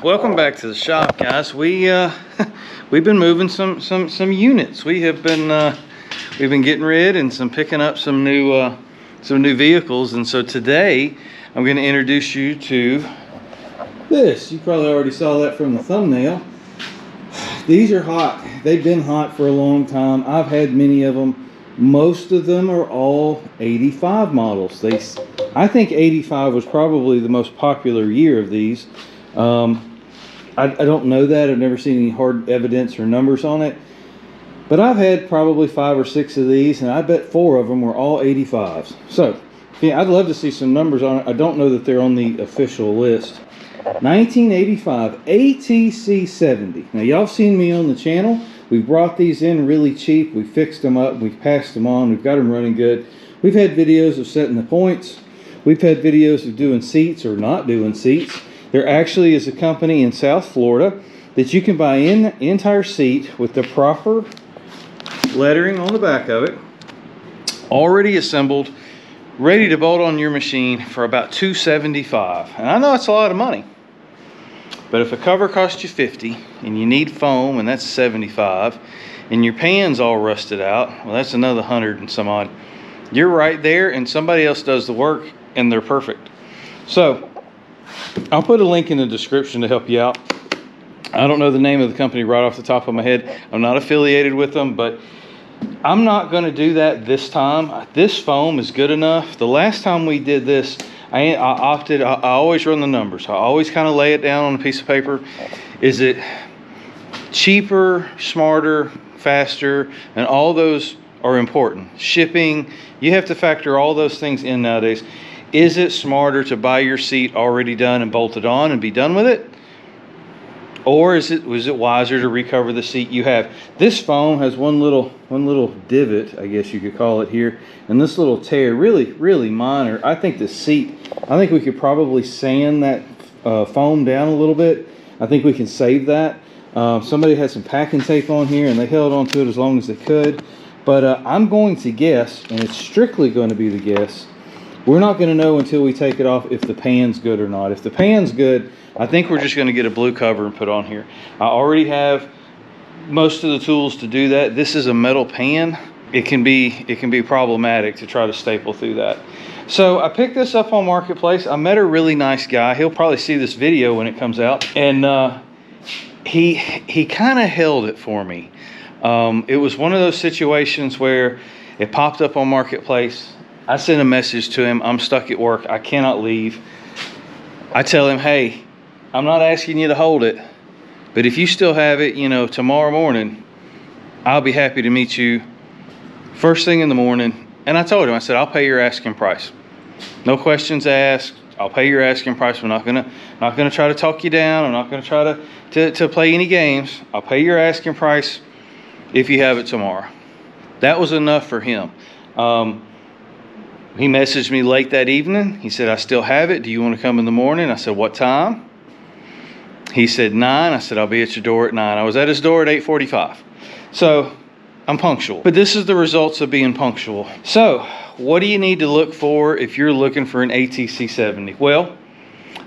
welcome back to the shop, guys. We've been moving some units. We've been getting rid and picking up some new vehicles, and so today I'm going to introduce you to this. You probably already saw that from the thumbnail. These are hot. They've been hot for a long time. I've had many of them. Most of them are all 85 models. I think 85 was probably the most popular year of these. I don't know that. I've never seen any hard evidence or numbers on it. But I've had probably 5 or 6 of these, and I bet 4 of them were all 85s. So, yeah, I'd love to see some numbers on it. I don't know that they're on the official list. 1985 ATC 70. Now, y'all seen me on the channel. We brought these in really cheap. We fixed them up. We've passed them on. We've got them running good. We've had videos of setting the points. We've had videos of doing seats or not doing seats. There actually is a company in South Florida that you can buy an entire seat with the proper lettering on the back of it, already assembled, ready to bolt on your machine for about $275. And I know it's a lot of money, but if a cover costs you $50 and you need foam, and that's $75, and your pan's all rusted out, well, that's another $100 and some odd. You're right there, and somebody else does the work, and they're perfect. So I'll put a link in the description to help you out. I don't know the name of the company right off the top of my head. I'm not affiliated with them, but I'm not going to do that this time. This foam is good enough. The last time we did this, I always run the numbers. I always kind of lay it down on a piece of paper. Is it cheaper, smarter, faster? And all those are important. Shipping, you have to factor all those things in nowadays. Is it smarter to buy your seat already done and bolted on and be done with it? Or was it wiser to recover the seat you have? This foam has one little divot, I guess you could call it here, and this little tear, really minor. I think we could probably sand that foam down a little bit. I think we can save that. Somebody had some packing tape on here, and they held on to it as long as they could. But I'm going to guess, and it's strictly going to be the guess, we're not going to know until we take it off if the pan's good or not. If the pan's good, I think we're just going to get a blue cover and put on here. I already have most of the tools to do that. This is a metal pan. It can be problematic to try to staple through that. So I picked this up on Marketplace. I met a really nice guy. He'll probably see this video when it comes out. And he kind of held it for me. It was one of those situations where it popped up on Marketplace. I sent a message to him. I'm stuck at work. I cannot leave. I tell him, hey, I'm not asking you to hold it, but if you still have it, tomorrow morning, I'll be happy to meet you first thing in the morning. And I told him, I said, I'll pay your asking price. No questions asked. I'll pay your asking price. We're not gonna try to talk you down. I'm not gonna try to play any games. I'll pay your asking price if you have it tomorrow. That was enough for him. He messaged me late that evening. He said, I still have it. Do you want to come in the morning? I said, what time? He said 9. I said, I'll be at your door at 9. I was at his door at 8:45. So I'm punctual. But this is the results of being punctual. So what do you need to look for if you're looking for an ATC 70? Well,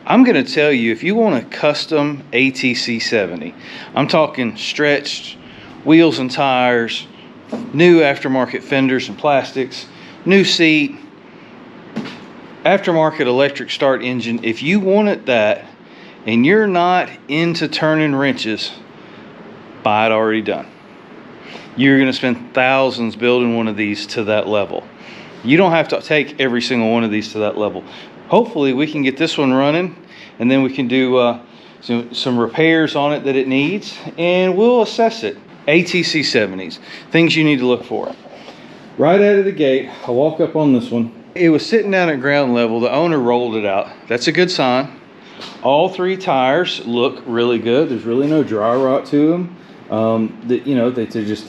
I'm going to tell you, if you want a custom ATC 70, I'm talking stretched wheels and tires, new aftermarket fenders and plastics, new seat, aftermarket electric start engine. If you wanted that and you're not into turning wrenches, buy it already done. You're going to spend thousands building one of these to that level. You don't have to take every single one of these to that level. Hopefully we can get this one running, and then we can do some repairs on it that it needs, and we'll assess it. ATC 70s, things you need to look for. Right out of the gate, I walk up on this one. It was sitting down at ground level. The owner rolled it out. That's a good sign. All 3 tires look really good. There's really no dry rot to them. They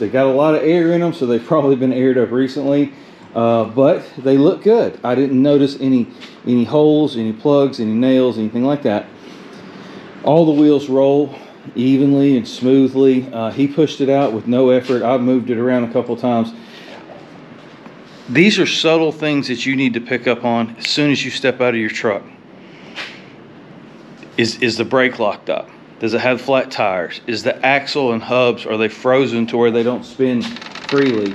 got a lot of air in them, so they've probably been aired up recently. But they look good. I didn't notice any holes, any plugs, any nails, anything like that. All the wheels roll evenly and smoothly. He pushed it out with no effort. I've moved it around a couple times. These are subtle things that you need to pick up on as soon as you step out of your truck. Is the brake locked up? Does it have flat tires? Is the axle and hubs, are they frozen to where they don't spin freely?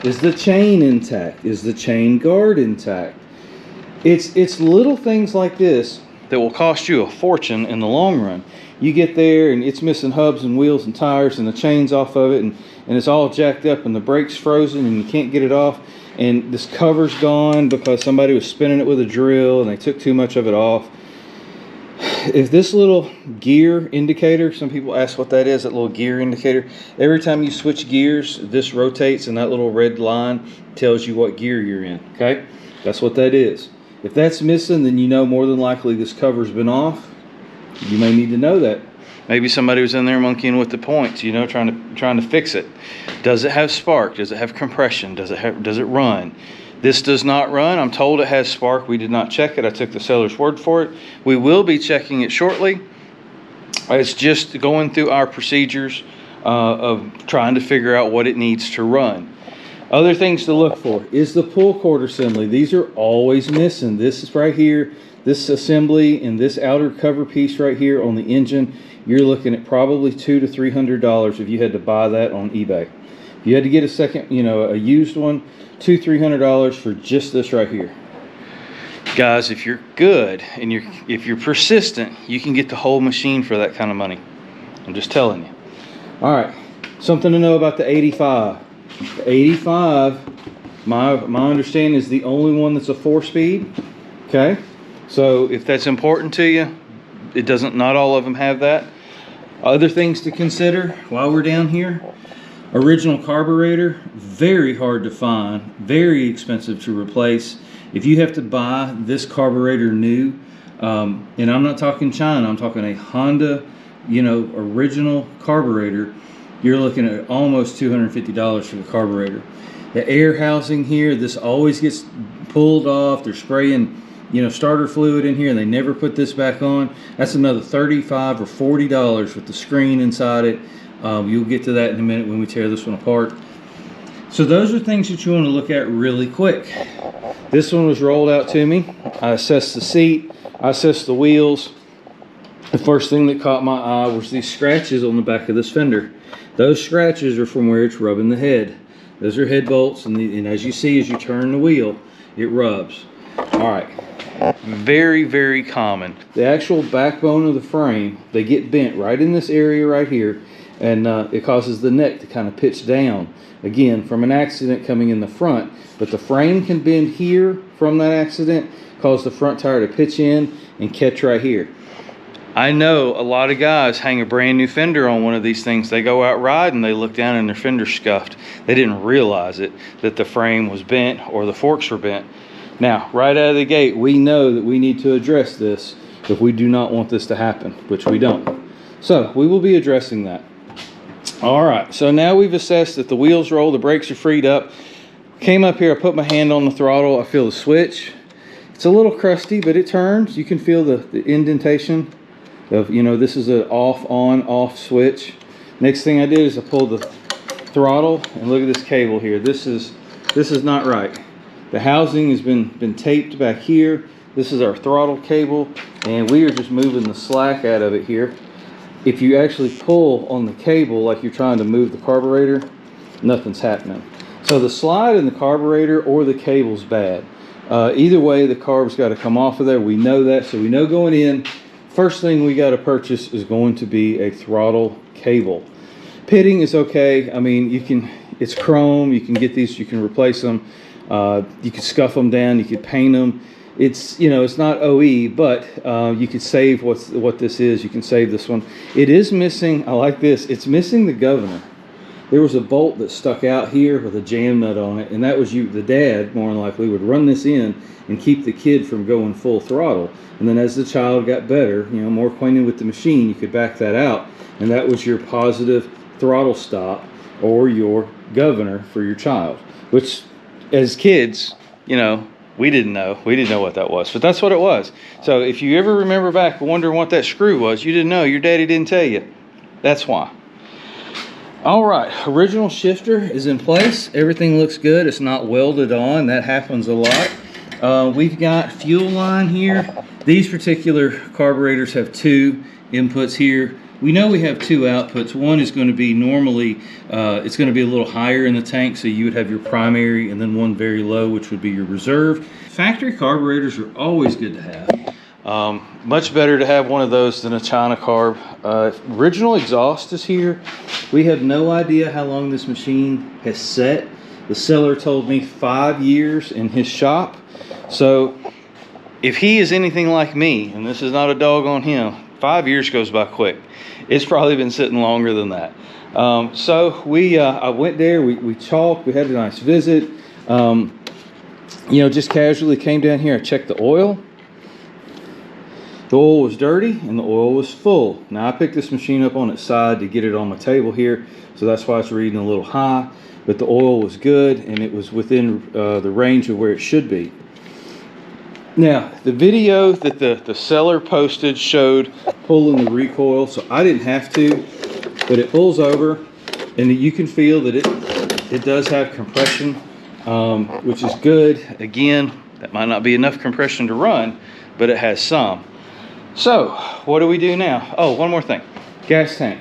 Is the chain intact? Is the chain guard intact? It's little things like this that will cost you a fortune in the long run. You get there and it's missing hubs and wheels and tires and the chain's off of it, and it's all jacked up and the brake's frozen and you can't get it off, and this cover's gone because somebody was spinning it with a drill and they took too much of it off. If this little gear indicator, some people ask what that is, that little gear indicator, every time you switch gears, this rotates and that little red line tells you what gear you're in, okay? That's what that is. If that's missing, then you know more than likely this cover's been off. You may need to know that. Maybe somebody was in there monkeying with the points, you know, trying to fix it. Does it have spark? Does it have compression? Does it run? This does not run. I'm told it has spark. We did not check it. I took the seller's word for it. We will be checking it shortly. It's just going through our procedures of trying to figure out what it needs to run. Other things to look for is the pull cord assembly. These are always missing. This is right here. This assembly and this outer cover piece right here on the engine, you're looking at probably $200 to $300 if you had to buy that on eBay. If you had to get a second, you know, a used one, $200 to $300 for just this right here. Guys, if you're good and if you're persistent, you can get the whole machine for that kind of money. I'm just telling you. All right, something to know about the 85. The 85, my understanding, is the only one that's a 4-speed. Okay, so if that's important to you, not all of them have that. Other things to consider while we're down here: original carburetor, very hard to find, very expensive to replace. If you have to buy this carburetor new, and I'm not talking China, I'm talking a Honda, you know, original carburetor, you're looking at almost $250 for the carburetor. The air housing here, this always gets pulled off. They're spraying, you know, starter fluid in here, and they never put this back on. That's another $35 or $40 with the screen inside it. You'll get to that in a minute when we tear this one apart. So those are things that you want to look at really quick. This one was rolled out to me. I assessed the seat, I assessed the wheels. The first thing that caught my eye was these scratches on the back of this fender. Those scratches are from where it's rubbing the head. Those are head bolts, and as you see, as you turn the wheel, it rubs. All right, very, very common. The actual backbone of the frame, they get bent right in this area right here, and it causes the neck to kind of pitch down, again, from an accident coming in the front. But the frame can bend here from that accident, cause the front tire to pitch in and catch right here. I know a lot of guys hang a brand new fender on one of these things. They go out riding, they look down and their fender's scuffed. They didn't realize it, that the frame was bent or the forks were bent. Now, right out of the gate, we know that we need to address this if we do not want this to happen, which we don't. So we will be addressing that. All right, so now we've assessed that the wheels roll, the brakes are freed up. Came up here, I put my hand on the throttle, I feel the switch. It's a little crusty, but it turns. You can feel the indentation of, you know, this is an off, on, off switch. Next thing I did is I pulled the throttle, and look at this cable here. This is not right. The housing has been taped back here. This is our throttle cable, and we are just moving the slack out of it here. If you actually pull on the cable like you're trying to move the carburetor, nothing's happening. So the slide in the carburetor or the cable's bad. Either way, the carb's got to come off of there. We know that, so we know going in, first thing we got to purchase is going to be a throttle cable. Pitting is okay. I mean, it's chrome. You can get these, you can replace them. You could scuff them down. You could paint them. It's, you know, it's not OE, but you could save what this is. You can save this one. It is missing, I like this, it's missing the governor. There was a bolt that stuck out here with a jam nut on it, and that was the dad, more than likely, would run this in and keep the kid from going full throttle. And then as the child got better, you know, more acquainted with the machine, you could back that out, and that was your positive throttle stop or your governor for your child, which as kids, you know, we didn't know what that was, but that's what it was. So if you ever remember back wondering what that screw was, you didn't know, your daddy didn't tell you. That's why. All right, original shifter is in place. Everything looks good. It's not welded on. That happens a lot. We've got fuel line here. These particular carburetors have 2 inputs here. We know we have 2 outputs. One is going to be normally, it's going to be a little higher in the tank, so you would have your primary, and then one very low, which would be your reserve. Factory carburetors are always good to have. Much better to have one of those than a China carb. Original exhaust is here. We have no idea how long this machine has set. The seller told me 5 years in his shop. So if he is anything like me, and this is not a dog on him, 5 years goes by quick. It's probably been sitting longer than that. So I went there, we chalked, we had a nice visit. You know, just casually came down here, I checked the oil. The oil was dirty and the oil was full. Now I picked this machine up on its side to get it on my table here, so that's why it's reading a little high, but the oil was good and it was within the range of where it should be. Now, the video that the seller posted showed pulling the recoil, so I didn't have to, but it pulls over and you can feel that it does have compression, which is good. Again, that might not be enough compression to run, but it has some. So, what do we do now? Oh, one more thing. Gas tank.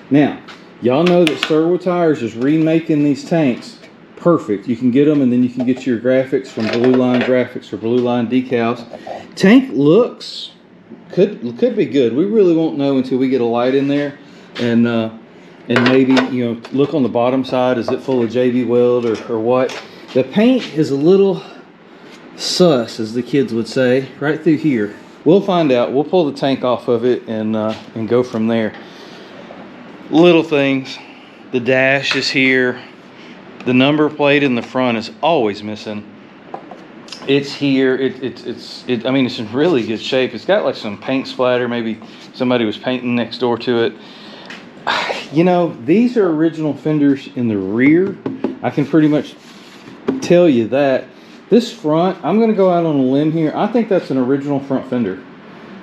Now, y'all know that Sagewood Tires is remaking these tanks perfect. You can get them, and then you can get your graphics from Blue Line Graphics or Blue Line decals. Tank looks could be good. We really won't know until we get a light in there, and maybe, you know, look on the bottom side. Is it full of JB Weld or what? The paint is a little sus, as the kids would say, right through here. We'll find out. We'll pull the tank off of it and go from there. Little things. The dash is here. The number plate in the front is always missing. It's here. I mean, it's in really good shape. It's got like some paint splatter. Maybe somebody was painting next door to it. You know, these are original fenders in the rear. I can pretty much tell you that. This front, I'm going to go out on a limb here. I think that's an original front fender.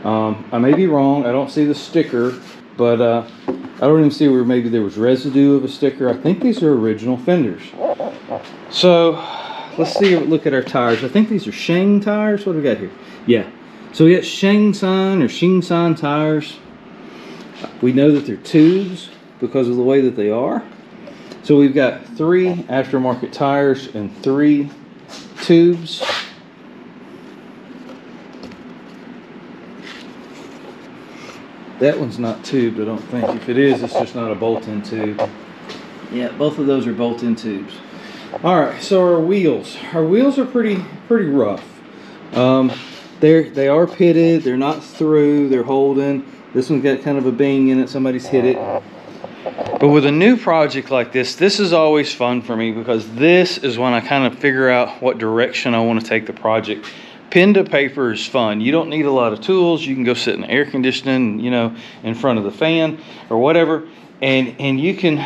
I may be wrong. I don't see the sticker, but I don't even see where maybe there was residue of a sticker. I think these are original fenders. So let's look at our tires. I think these are Shang tires. What do we got here? Yeah. So we got Shangsan or Shingsan tires. We know that they're tubes because of the way that they are. So we've got 3 aftermarket tires and 3 tubes. That one's not tubed, I don't think. If it is, it's just not a bolt-in tube. Yeah, both of those are bolt-in tubes. All right, so our wheels. Our wheels are pretty rough. They are pitted. They're not through. They're holding. This one's got kind of a bang in it. Somebody's hit it. But with a new project like this is always fun for me, because this is when I kind of figure out what direction I want to take the project. Pen to paper is fun. You don't need a lot of tools. You can go sit in air conditioning, you know, in front of the fan or whatever, and you can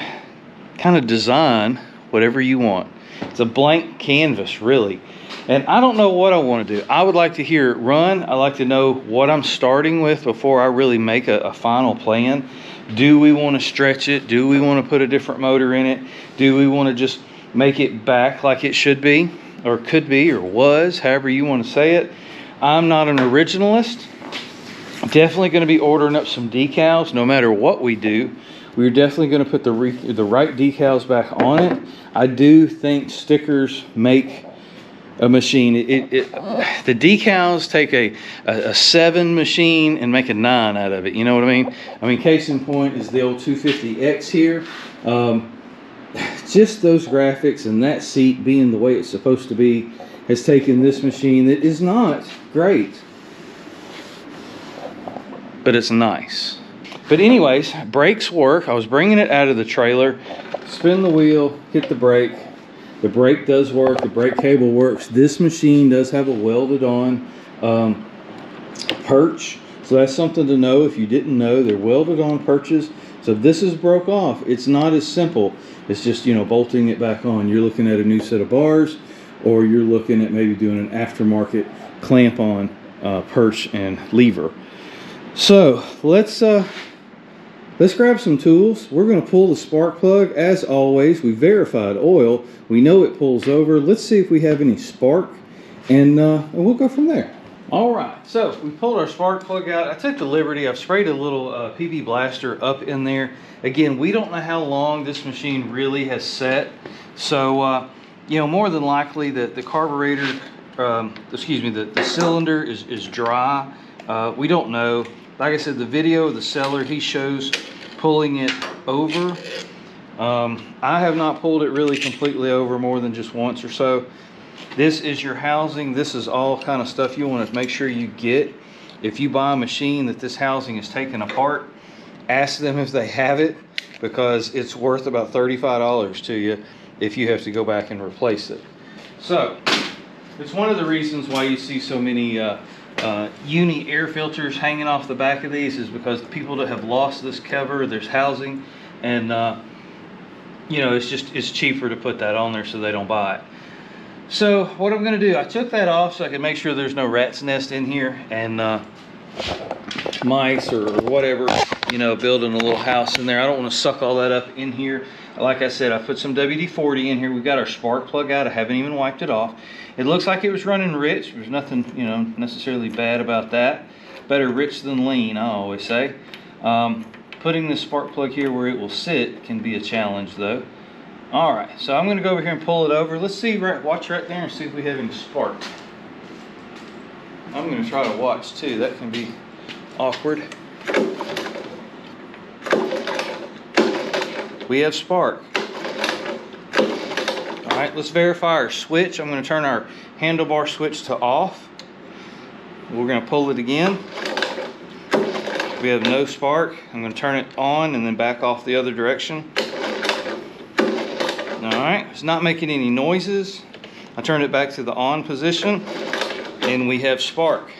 kind of design whatever you want. It's a blank canvas, really. And I don't know what I want to do. I would like to hear it run. I like to know what I'm starting with before I really make a final plan. Do we want to stretch it? Do we want to put a different motor in it? Do we want to just make it back like it should be, or could be, or was, however you want to say it? I'm not an originalist. Definitely going to be ordering up some decals no matter what we do. We're definitely going to put the right decals back on it. I do think stickers make a machine. The decals take a 7 machine and make a 9 out of it. You know what I mean? I mean, case in point is the old 250X here. Just those graphics and that seat being the way it's supposed to be has taken this machine that is not great, but it's nice. But anyways, brakes work. I was bringing it out of the trailer, spin the wheel, hit the brake. The brake does work. The brake cable works. This machine does have a welded on perch, so that's something to know. If you didn't know, they're welded on perches. So if this is broke off, it's not as simple as just, you know, bolting it back on. You're looking at a new set of bars, or you're looking at maybe doing an aftermarket clamp on perch and lever. So let's grab some tools. We're going to pull the spark plug. As always, we verified oil. We know it pulls over. Let's see if we have any spark and we'll go from there. All right, so we pulled our spark plug out. I took the liberty, I've sprayed a little PB blaster up in there. Again, we don't know how long this machine really has set. So, you know, more than likely the carburetor, excuse me, the cylinder is dry. We don't know. Like I said, the video of the seller, he shows pulling it over. I have not pulled it really completely over more than just once or so. This is your housing. This is all kind of stuff you want to make sure you get. If you buy a machine that this housing is taken apart, ask them if they have it, because it's worth about $35 to you if you have to go back and replace it. So it's one of the reasons why you see so many uni air filters hanging off the back of these, is because the people that have lost this cover, there's housing, and you know, it's cheaper to put that on there so they don't buy it. So what I'm going to do, I took that off so I can make sure there's no rat's nest in here and mice or whatever, you know, building a little house in there. I don't want to suck all that up in here. Like I said, I put some WD-40 in here. We've got our spark plug out. I haven't even wiped it off. It looks like it was running rich. There's nothing, you know, necessarily bad about that. Better rich than lean, I always say. Putting the spark plug here where it will sit can be a challenge though. All right, so I'm going to go over here and pull it over. Let's see, watch right there and see if we have any spark. I'm going to try to watch too. That can be awkward. We have spark. All right, let's verify our switch. I'm going to turn our handlebar switch to off. We're going to pull it again. We have no spark. I'm going to turn it on and then back off the other direction. Alright, it's not making any noises. I turned it back to the on position and we have spark.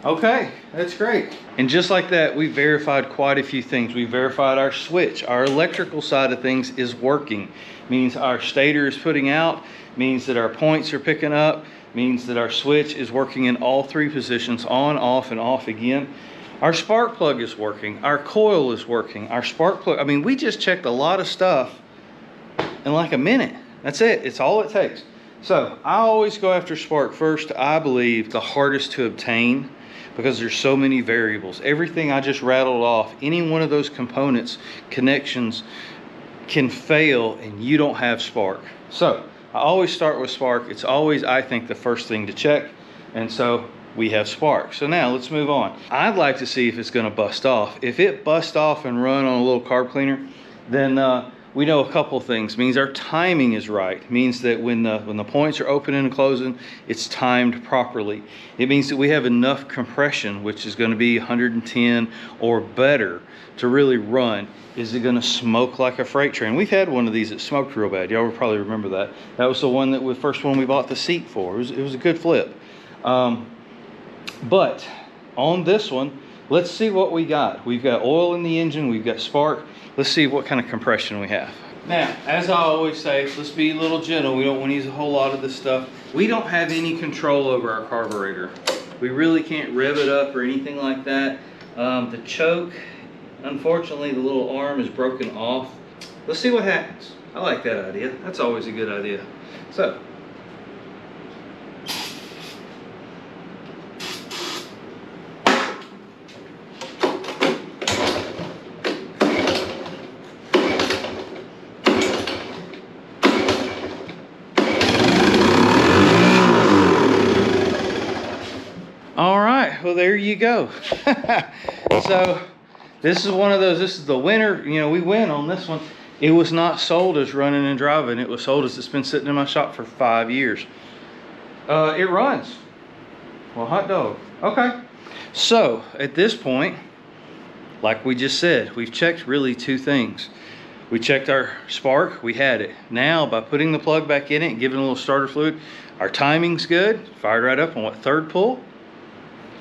Okay, that's great. And just like that, we verified quite a few things. We verified our switch. Our electrical side of things is working. Means our stator is putting out, means that our points are picking up, means that our switch is working in all three positions, on, off, and off again. Our spark plug is working. Our coil is working. Our spark plug, I mean, we just checked a lot of stuff in like a minute. That's it. It's all it takes. So I always go after spark first. I believe the hardest to obtain, because there's so many variables. Everything I just rattled off, any one of those components, connections can fail and you don't have spark. So I always start with spark. It's always, I think, the first thing to check. And so we have spark. So now let's move on. I'd like to see if it's going to bust off. If it busts off and run on a little carb cleaner, then we know a couple things. It means our timing is right. It means that when the points are opening and closing, it's timed properly. It means that we have enough compression, which is going to be 110 or better to really run. Is it going to smoke like a freight train? We've had one of these that smoked real bad. Y'all probably remember that. That was the one that was the first one we bought the seat for. It was a good flip. But on this one, let's see what we got. We've got oil in the engine. We've got spark. Let's see what kind of compression we have. Now, as I always say, let's be a little gentle. We don't want to use a whole lot of this stuff. We don't have any control over our carburetor. We really can't rev it up or anything like that. The choke, unfortunately, the little arm is broken off. Let's see what happens. I like that idea. That's always a good idea. So, well, there you go. So this is one of those, this is the winner, you know, we win on this one. It was not sold as running and driving. It was sold as it's been sitting in my shop for 5 years. It runs. Well, hot dog. Okay. So at this point, like we just said, we've checked really two things. We checked our spark, we had it. Now by putting the plug back in it and giving a little starter fluid, our timing's good. Fired right up on what, third pull?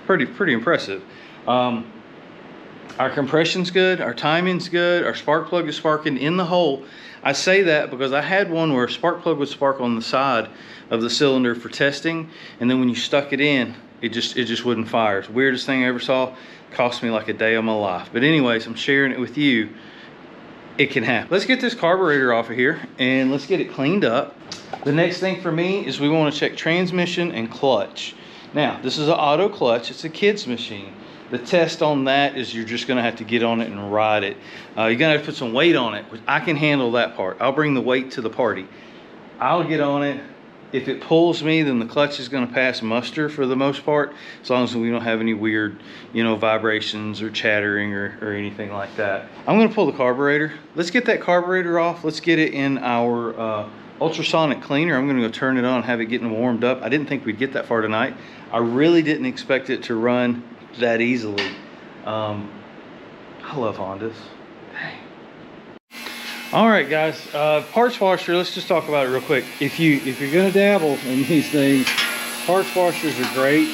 Pretty impressive. Our compression's good, our timing's good, our spark plug is sparking in the hole. I say that because I had one where a spark plug would spark on the side of the cylinder for testing, and then when you stuck it in, it just wouldn't fire. It's the weirdest thing I ever saw. Cost me like a day of my life. But anyways, I'm sharing it with you. it can happen. Let's get this carburetor off of here and let's get it cleaned up. The next thing for me is we want to check transmission and clutch. Now, this is an auto clutch. It's a kid's machine. The test on that is you're just gonna have to get on it and ride it. You're gonna have to put some weight on it, which I can handle that part. I'll bring the weight to the party. I'll get on it. If it pulls me, then the clutch is gonna pass muster for the most part, as long as we don't have any weird, you know, vibrations or chattering or anything like that. I'm gonna pull the carburetor. Let's get that carburetor off. Let's get it in our ultrasonic cleaner. I'm gonna go turn it on, have it getting warmed up. I didn't think we'd get that far tonight. I really didn't expect it to run that easily. I love Hondas. Dang. All right, guys, parts washer, let's just talk about it real quick. If you're gonna dabble in these things, parts washers are great.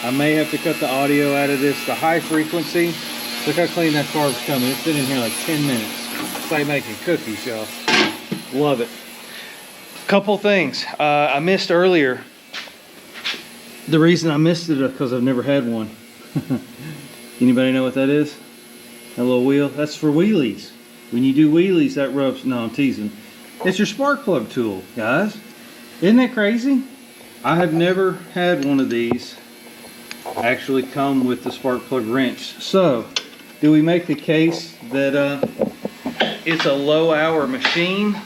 I may have to cut the audio out of this. The high frequency, look how clean that carb's coming. It's been in here like 10 minutes. It's like making cookies, y'all. Love it. Couple things I missed earlier. The reason I missed it is because I've never had one. Anybody know what that is? That little wheel? That's for wheelies. When you do wheelies, that rubs. No, I'm teasing. It's your spark plug tool, guys. Isn't that crazy? I have never had one of these actually come with the spark plug wrench. So, do we make the case that it's a low hour machine?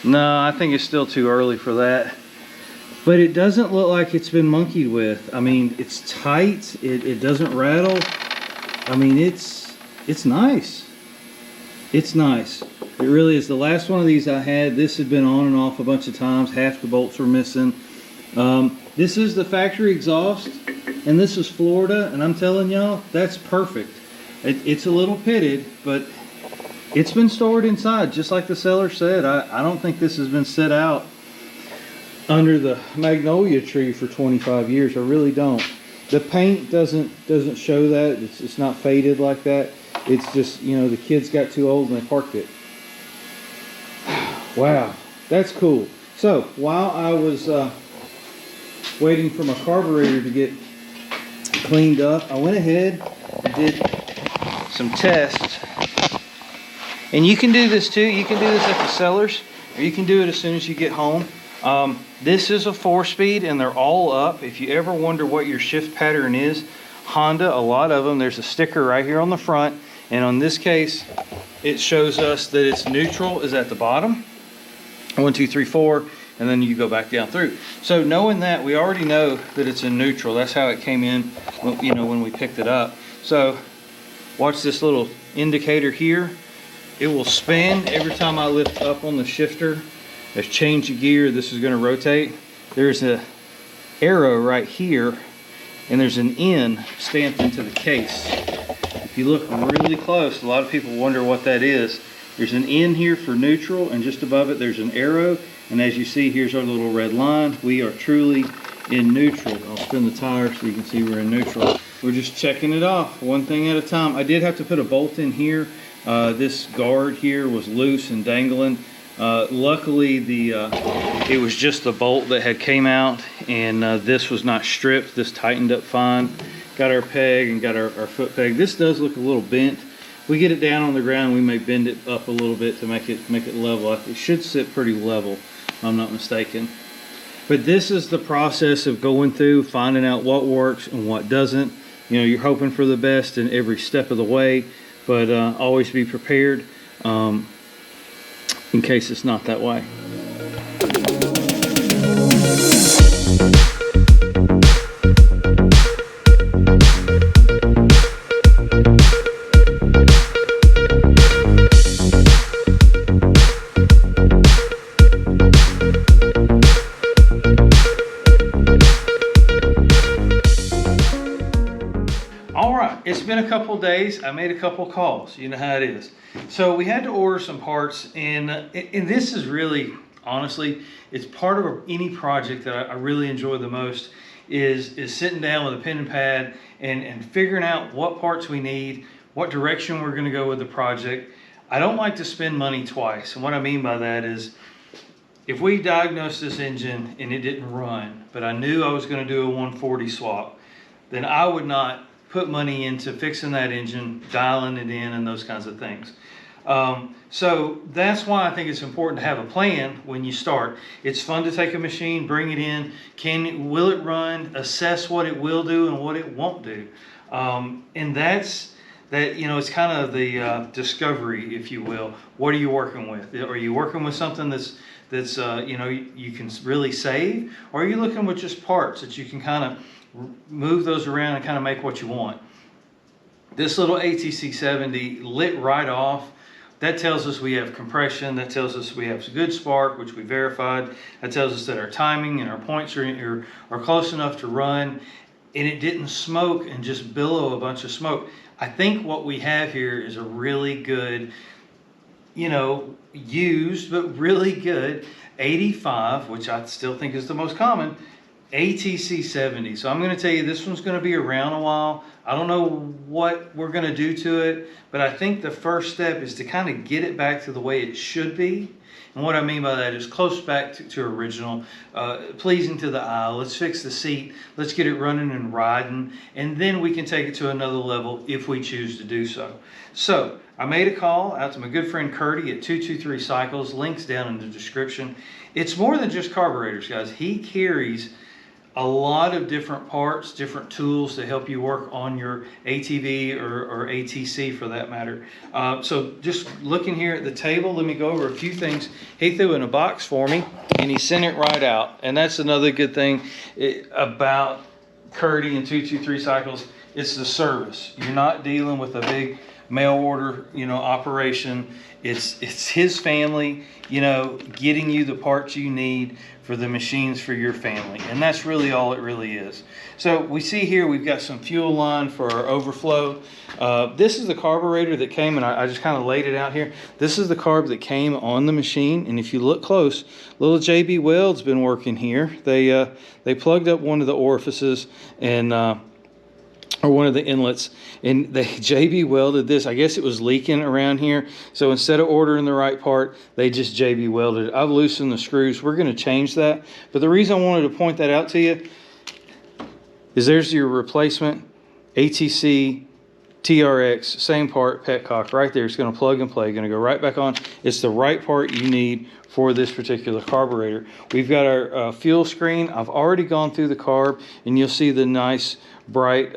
No, I think it's still too early for that. But it doesn't look like it's been monkeyed with. I mean, it's tight. It doesn't rattle. I mean, it's nice. It's nice. It really is. The last one of these I had, this had been on and off a bunch of times. Half the bolts were missing. This is the factory exhaust, and this is Florida, and I'm telling y'all, that's perfect. It's a little pitted, but it's been stored inside, just like the seller said. I don't think this has been set out under the magnolia tree for 25 years. I really don't. The paint doesn't show that. It's not faded like that. It's just, you know, the kids got too old and they parked it. Wow, that's cool. So while I was waiting for my carburetor to get cleaned up, I went ahead and did some tests. And you can do this too. You can do this at the sellers, or you can do it as soon as you get home. This is a 4-speed and they're all up. If you ever wonder what your shift pattern is, Honda, a lot of them, there's a sticker right here on the front, and on this case it shows us that it's neutral is at the bottom. 1, 2, 3, 4, and then you go back down through. So knowing that, we already know that it's in neutral. That's how it came in, you know, when we picked it up. So watch this little indicator here. It will spin every time I lift up on the shifter. Let's change the gear. This is going to rotate. There's a arrow right here, and there's an N stamped into the case. If you look really close, a lot of people wonder what that is. There's an N here for neutral, and just above it there's an arrow. And as you see, here's our little red line. We are truly in neutral. I'll spin the tire so you can see we're in neutral. We're just checking it off one thing at a time. I did have to put a bolt in here. This guard here was loose and dangling. Luckily, it was just the bolt that had came out, and this was not stripped. This tightened up fine. Got our peg and got our foot peg. This does look a little bent. We get it down on the ground, we may bend it up a little bit to make it level. It should sit pretty level, if I'm not mistaken. But this is the process of going through, finding out what works and what doesn't. You know, you're hoping for the best in every step of the way, but always be prepared in case it's not that way. It's been a couple days. I made a couple calls. You know how it is. So we had to order some parts, and this is really, honestly, it's part of any project that I really enjoy the most is sitting down with a pen and pad and figuring out what parts we need, what direction we're going to go with the project. I don't like to spend money twice, and what I mean by that is if we diagnosed this engine and it didn't run, but I knew I was going to do a 140 swap, then I would not put money into fixing that engine, dialing it in, and those kinds of things. So that's why I think it's important to have a plan when you start. It's fun to take a machine, bring it in, will it run, assess what it will do and what it won't do. And that's, it's kind of the discovery, if you will. What are you working with? Are you working with something that's you can really save? Or are you looking with just parts that you can kind of move those around and kind of make what you want? This little ATC 70 lit right off. That tells us we have compression. That tells us we have good spark, which we verified. That tells us that our timing and our points are close enough to run, and it didn't smoke and just billow a bunch of smoke. I think what we have here is a really good, used but really good 85, which I still think is the most common, ATC 70. So I'm going to tell you, this one's going to be around a while. I don't know what we're going to do to it, but I think the first step is to kind of get it back to the way it should be. And what I mean by that is close back to original, pleasing to the eye. Let's fix the seat. Let's get it running and riding. And then we can take it to another level if we choose to do so. So I made a call out to my good friend Curtie at 223 Cycles. Links down in the description. It's more than just carburetors, guys. He carries a lot of different parts, different tools to help you work on your ATV or ATC for that matter. So just looking here at the table, let me go over a few things he threw in a box for me, and he sent it right out. And that's another good thing about Curtie and 223 Cycles. It's the service. You're not dealing with a big mail order, operation. It's his family, getting you the parts you need for the machines for your family. And that's really all it really is. So we see here we've got some fuel line for our overflow. This is the carburetor that came, and I just kind of laid it out here. This is the carb that came on the machine, and if you look close, little JB Weld's been working here. They plugged up one of the orifices and or one of the inlets, and they JB welded this. I guess it was leaking around here, so instead of ordering the right part, they just JB welded it. I've loosened the screws. We're going to change that, but the reason I wanted to point that out to you is there's your replacement ATC TRX, same part, petcock right there. It's going to plug and play, going to go right back on. It's the right part you need for this particular carburetor. We've got our fuel screen. I've already gone through the carb, and you'll see the nice bright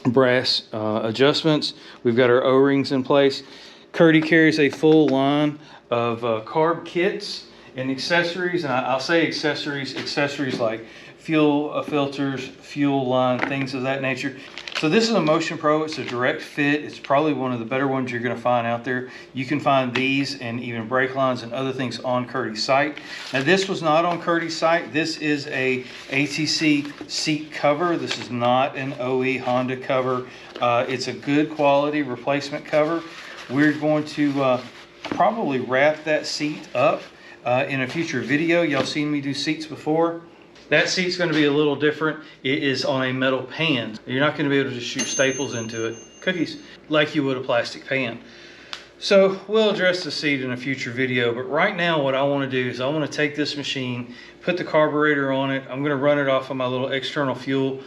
brass adjustments. We've got our O-rings in place. Curtie carries a full line of carb kits and accessories, and I'll say accessories like fuel filters, fuel line, things of that nature. So this is a Motion Pro. It's a direct fit. It's probably one of the better ones you're going to find out there. You can find these and even brake lines and other things on Curtie's site. Now this was not on Curtie's site. This is a ATC seat cover. This is not an OE Honda cover. It's a good quality replacement cover. We're going to probably wrap that seat up in a future video. Y'all seen me do seats before. That seat's going to be a little different. It is on a metal pan. You're not going to be able to just shoot staples into it, cookies, like you would a plastic pan. So we'll address the seat in a future video, but right now what I want to do is I want to take this machine, put the carburetor on it. I'm going to run it off of my little external fuel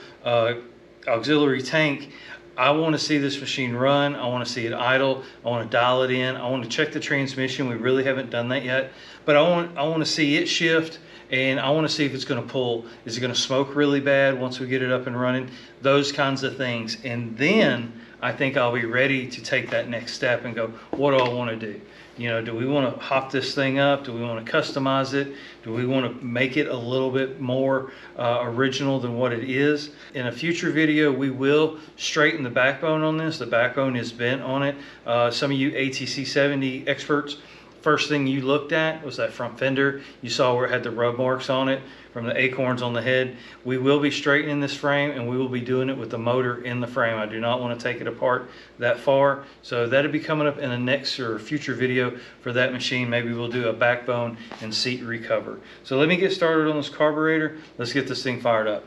auxiliary tank. I want to see this machine run. I want to see it idle. I want to dial it in. I want to check the transmission. We really haven't done that yet, but I want to see it shift. And I want to see if it's going to pull. Is it going to smoke really bad once we get it up and running? Those kinds of things. And then I think I'll be ready to take that next step and go, what do I want to do? Do we want to hop this thing up? Do we want to customize it? Do we want to make it a little bit more original than what it is? In a future video, we will straighten the backbone on this. The backbone is bent on it. Some of you ATC 70 experts, first thing you looked at was that front fender. You saw where it had the rub marks on it from the acorns on the head. We will be straightening this frame, and we will be doing it with the motor in the frame. I do not want to take it apart that far. So that'll be coming up in a next or future video for that machine. Maybe we'll do a backbone and seat recover. So let me get started on this carburetor. Let's get this thing fired up.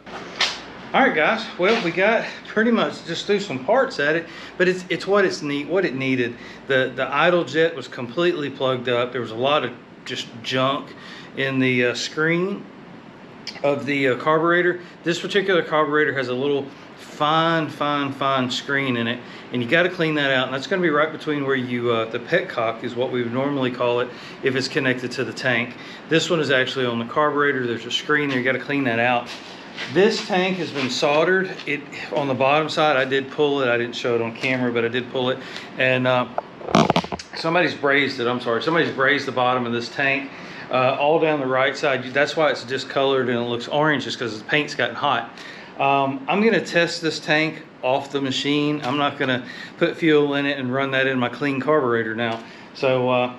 All right, guys. Well, we got pretty much just threw some parts at it, but it's what it needed. The idle jet was completely plugged up. There was a lot of just junk in the screen of the carburetor. This particular carburetor has a little fine screen in it, and you got to clean that out. And that's going to be right between where you the petcock is what we would normally call it if it's connected to the tank. This one is actually on the carburetor. There's a screen there. You got to clean that out. This tank has been soldered. It on the bottom side, I did pull it. I didn't show it on camera, but I did pull it. And somebody's brazed it. I'm sorry. Somebody's brazed the bottom of this tank all down the right side. That's why it's discolored and it looks orange, just because the paint's gotten hot. I'm going to test this tank off the machine. I'm not going to put fuel in it and run that in my clean carburetor now. So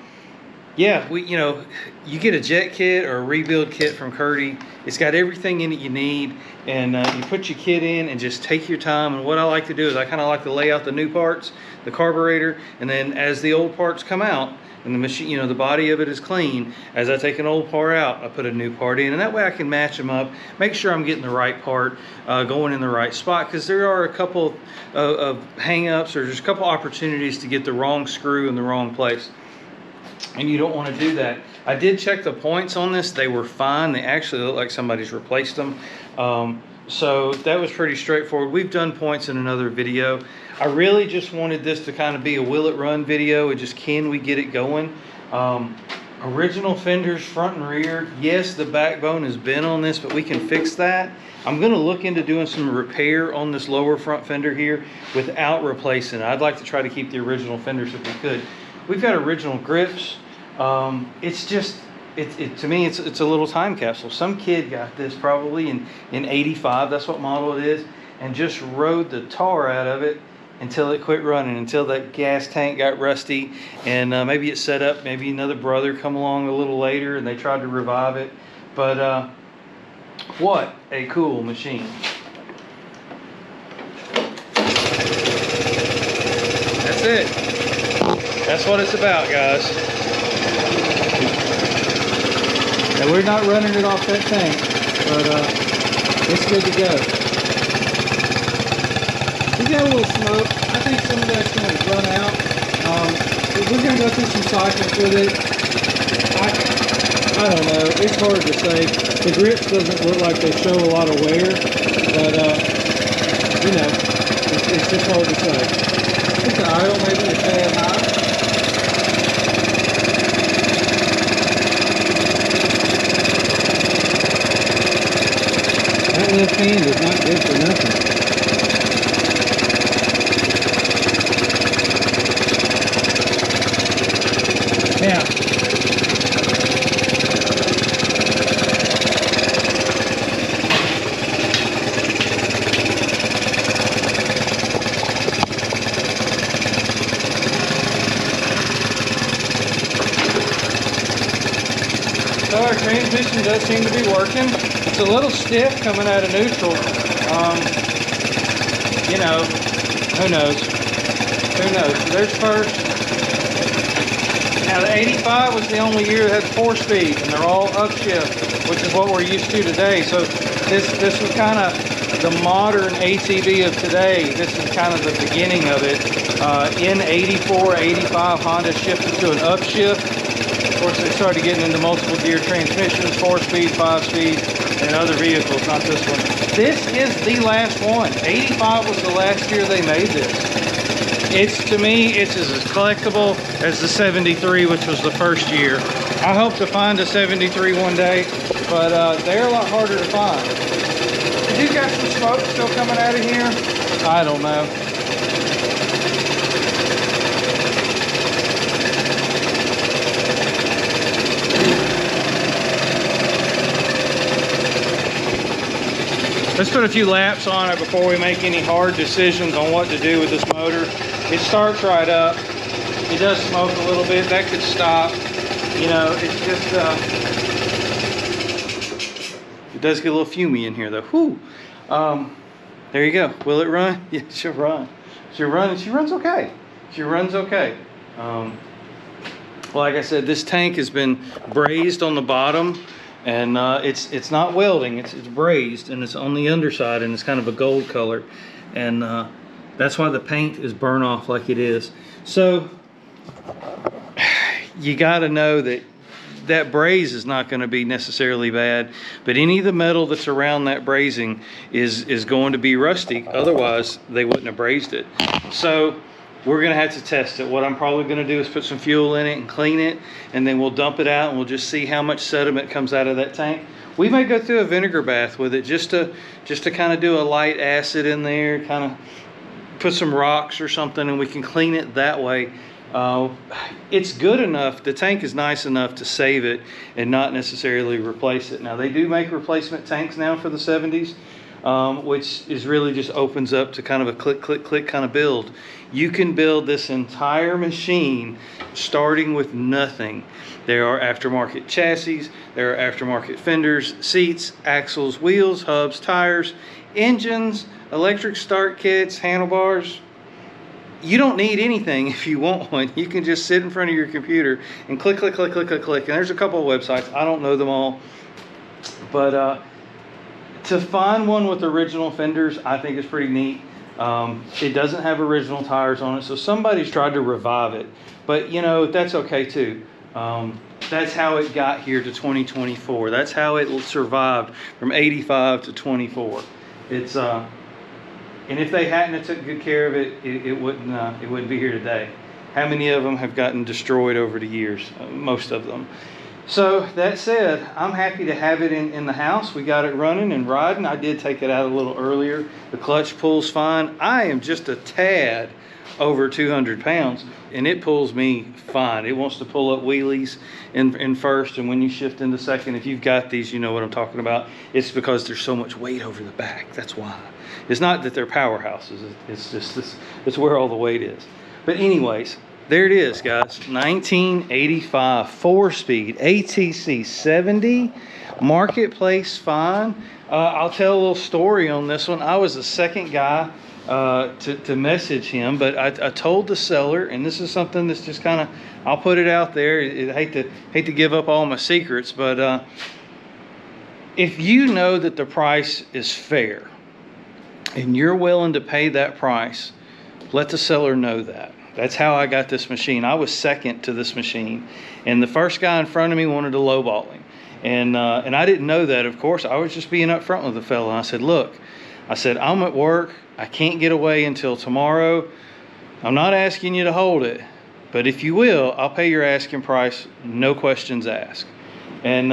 yeah, you get a jet kit or a rebuild kit from Curtie. It's got everything in it you need, and you put your kit in and just take your time. And what I like to do is I kind of like to lay out the new parts, the carburetor, and then as the old parts come out and the machine, the body of it is clean, as I take an old part out, I put a new part in, and that way I can match them up, make sure I'm getting the right part going in the right spot, because there are a couple of hang-ups, or there's a couple opportunities to get the wrong screw in the wrong place, and you don't want to do that. I did check the points on this. They were fine. They actually look like somebody's replaced them. So that was pretty straightforward. We've done points in another video. I really just wanted this to kind of be a will it run video, and just can we get it going. Original fenders, front and rear. Yes, the backbone has been on this, but we can fix that. I'm going to look into doing some repair on this lower front fender here without replacing it. I'd like to try to keep the original fenders if we could. We've got original grips. It's just, to me, it's a little time capsule. Some kid got this probably in 85, that's what model it is, and just rode the tar out of it until it quit running, until that gas tank got rusty, and maybe it set up, maybe another brother come along a little later and they tried to revive it. But what a cool machine. That's it. That's what it's about, guys. And we're not running it off that tank, but it's good to go. We got a little smoke. I think some of that's going to run out. We're going to go through some cycles with it. I don't know. It's hard to say. The grips doesn't look like they show a lot of wear, but it's just hard to say. It's an idle, maybe a tad high. That left hand is not good for nothing. Now, so our transmission does seem to be working. It's a little stiff coming out of neutral. Who knows? Who knows? So there's first. Now the 85 was the only year that had 4-speed, and they're all upshift, which is what we're used to today. So this was kind of the modern ATV of today. This is kind of the beginning of it. In 84, 85, Honda shifted to an upshift. Of course, they started getting into multiple gear transmissions, 4-speed, 5-speed, and other vehicles, not this one. This is the last one. 85 was the last year they made this. To me, it's as collectible as the 73, which was the first year. I hope to find a 73 one day, but they're a lot harder to find. Have you got some smoke still coming out of here? I don't know. Let's put a few laps on it before we make any hard decisions on what to do with this motor. It starts right up. It does smoke a little bit. That could stop. It's just, it does get a little fumey in here though. Whew. There you go. Will it run? Yeah, she'll run. She'll run, and she runs okay. She runs okay. Well, like I said, this tank has been brazed on the bottom, and it's not welding. It's brazed, and it's on the underside, and it's kind of a gold color, and that's why the paint is burnt off like it is. So you got to know that that braze is not going to be necessarily bad, but any of the metal that's around that brazing is going to be rusty. Otherwise, they wouldn't have brazed it. So we're going to have to test it. What I'm probably going to do is put some fuel in it and clean it, and then we'll dump it out and we'll just see how much sediment comes out of that tank. We may go through a vinegar bath with it just to kind of do a light acid in there, kind of put some rocks or something, and we can clean it that way. It's good enough, the tank is nice enough to save it and not necessarily replace it. Now they do make replacement tanks now for the 70s, which is really just opens up to kind of a click, click, click kind of build. You can build this entire machine starting with nothing. There are aftermarket chassis, there are aftermarket fenders, seats, axles, wheels, hubs, tires, engines, electric start kits, handlebars. You don't need anything if you want one. You can just sit in front of your computer and click, click, click, click, click, click. And there's a couple of websites. I don't know them all. But to find one with original fenders, I think is pretty neat. It doesn't have original tires on it, so somebody's tried to revive it. But, you know, that's okay too. That's how it got here to 2024. That's how it survived from 85 to 24. It's and if they hadn't have took good care of it, it wouldn't be here today. How many of them have gotten destroyed over the years? Most of them. So that said, I'm happy to have it in the house. We got it running and riding. I did take it out a little earlier. The clutch pulls fine. I am just a tad over 200 pounds, and it pulls me fine. It wants to pull up wheelies in first, and when you shift into second, if you've got these, you know what I'm talking about. It's because there's so much weight over the back. That's why. It's not that they're powerhouses. It's just this. It's where all the weight is. But anyways, there it is, guys. 1985 4-speed ATC 70 marketplace fine. I'll tell a little story on this one. I was the second guy to message him, but I told the seller, and this is something that's just kind of, I'll put it out there. I hate to give up all my secrets, but if you know that the price is fair and you're willing to pay that price, let the seller know that. That's how I got this machine. I was second to this machine, and the first guy in front of me wanted to lowball him, and I didn't know that. Of course, I was just being upfront with the fella. I said, look, I said, I'm at work. I can't get away until tomorrow. I'm not asking you to hold it, but if you will, I'll pay your asking price, no questions asked. And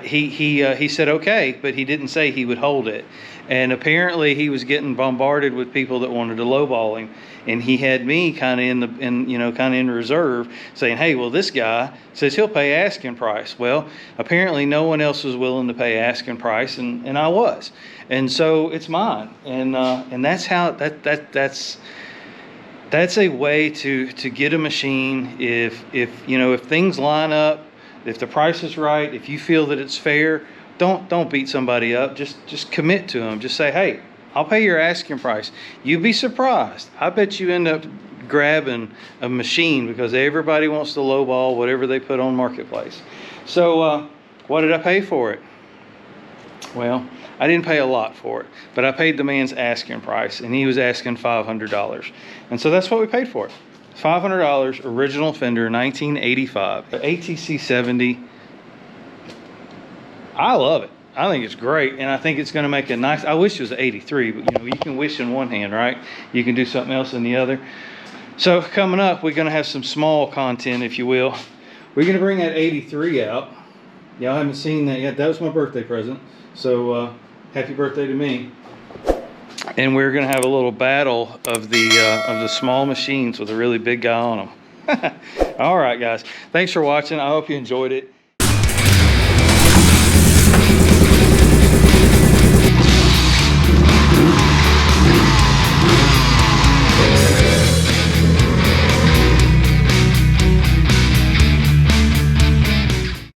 he said okay, but he didn't say he would hold it. And apparently he was getting bombarded with people that wanted to lowball him, and he had me kind of in reserve, saying, hey, well, this guy says he'll pay asking price. Well, apparently no one else was willing to pay asking price, and I was, and so it's mine. And that's how that's a way to get a machine. If things line up, if the price is right, if you feel that it's fair, don't beat somebody up. Just commit to them. Just say, hey, I'll pay your asking price. You'd be surprised. I bet you end up grabbing a machine because everybody wants to lowball whatever they put on Marketplace. So what did I pay for it? Well, I didn't pay a lot for it, but I paid the man's asking price, and he was asking $500. And so that's what we paid for it. $500, original fender, 1985. The ATC 70. I love it. I think it's great, and I think it's going to make a nice. I wish it was an 83, but you can wish in one hand, right? You can do something else in the other. So coming up, we're going to have some small content, if you will. We're going to bring that 83 out. Y'all haven't seen that yet. That was my birthday present. So happy birthday to me. And we're going to have a little battle of the small machines with a really big guy on them. All right, guys. Thanks for watching. I hope you enjoyed it.